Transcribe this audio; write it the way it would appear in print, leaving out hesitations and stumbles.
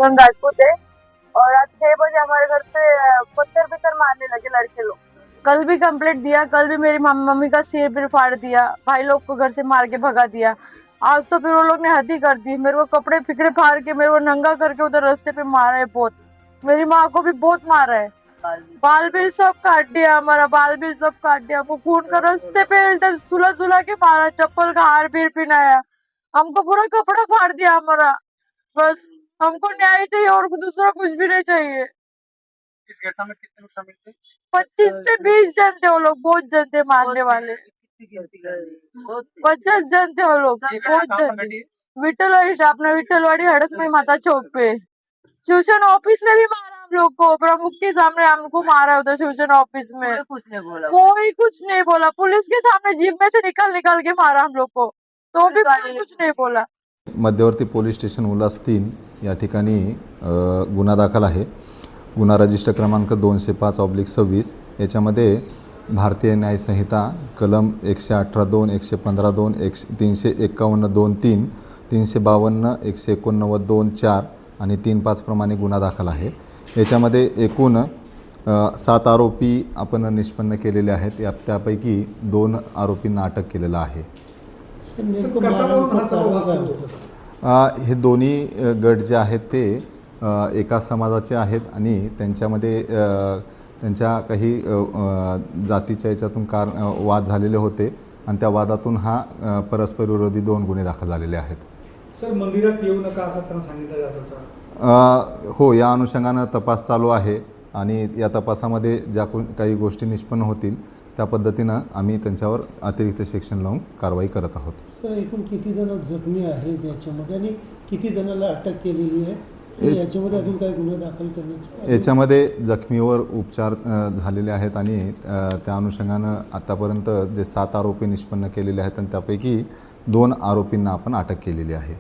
राजपूत है और आज 6 बजे हमारे घर पे पत्थर पित्थर मारने लगे लड़के लोग। कल भी कंप्लेंट दिया, कल भी मेरी मम्मी का सिर भी फाड़ दिया, भाई लोग को घर से मार के भगा दिया। आज तो फिर वो लोग ने हद ही कर दी, मेरे को कपड़े फिकड़े फाड़ के मेरे को नंगा करके उधर रास्ते पे मारा है बहुत। मेरी माँ को भी बहुत मारा है, बाल बिल सब काट दिया, हमारा बाल बिल सब काट दिया। वो खून का रास्ते पे एकदम सुला सुला के मारा, चप्पल का हार भी पहनाया, हमको पूरा कपड़ा फाड़ दिया हमारा। बस हमको न्याय चाहिए और दूसरा कुछ भी नहीं चाहिए। इस घटना में कितने लोग शामिल थे? 25 से 20 जन थे वो लोग, बहुत जन थे मारने वाले। 50 जन थे वो लोग, बहुत जन। विठलवाड़ी, अपना विठलवाड़ी हड़क में माता चौक पे शिवसेना ऑफिस में भी मारा हम लोग को, प्रमुख के सामने हमको मारा उधर शिवसेना ऑफिस में। कोई कुछ नहीं बोला, पुलिस के सामने जीप में से निकाल निकाल के मारा हम लोग को, तो भी कोई कुछ नहीं बोला। मध्यवर्ती पोलीस स्टेशन उल्हास 3 या ठिकाणी गुन्हा दाखल आहे। गुन्हा रजिस्टर क्रमांक 205/26 याच्यामध्ये भारतीय न्याय संहिता कलम 118(2), 115(2), 351(2)(3), 352, 189(2)(4) आणि 3(5) प्रमाणे गुन्हा दाखल आहे। याच्यामध्ये एकूण 7 आरोपी आपण निष्पन्न केलेले आहेत। त्यापैकी 2 आरोपींना अटक केलेलं आहे। हे दोन्ही गट जे आहेत ते एका समाजाचे आहेत आणि त्यांच्यामध्ये त्यांच्या काही जातीच्या याच्यातून वाद झालेले होते आणि त्या वादातून हा परस्पर विरोधी 2 गुन्हे दाखल झालेले आहेत। सर, मंदिरात येऊ नका असं त्यांना सांगितलं जात होतं। हो, या अनुषंगाने तपास चालू आहे आणि या तपासामध्ये ज्या काही गोष्टी निष्पन्न होतील त्या पद्धतीनं आम्ही त्यांच्यावर अतिरिक्त सेक्शन लावून कारवाई करत आहोत। तर एकूण किती जण जखमी आहेत याच्यामध्ये आणि किती जणांना अटक केलेली आहे? याच्यामध्ये अजून काही गुन्हे दाखल करण्याचे? याच्यामध्ये जखमीवर उपचार झालेले आहेत आणि त्या अनुषंगानं आतापर्यंत जे 7 आरोपी निष्पन्न केलेले आहेत आणि त्यापैकी 2 आरोपींना आपण अटक केलेली आहे।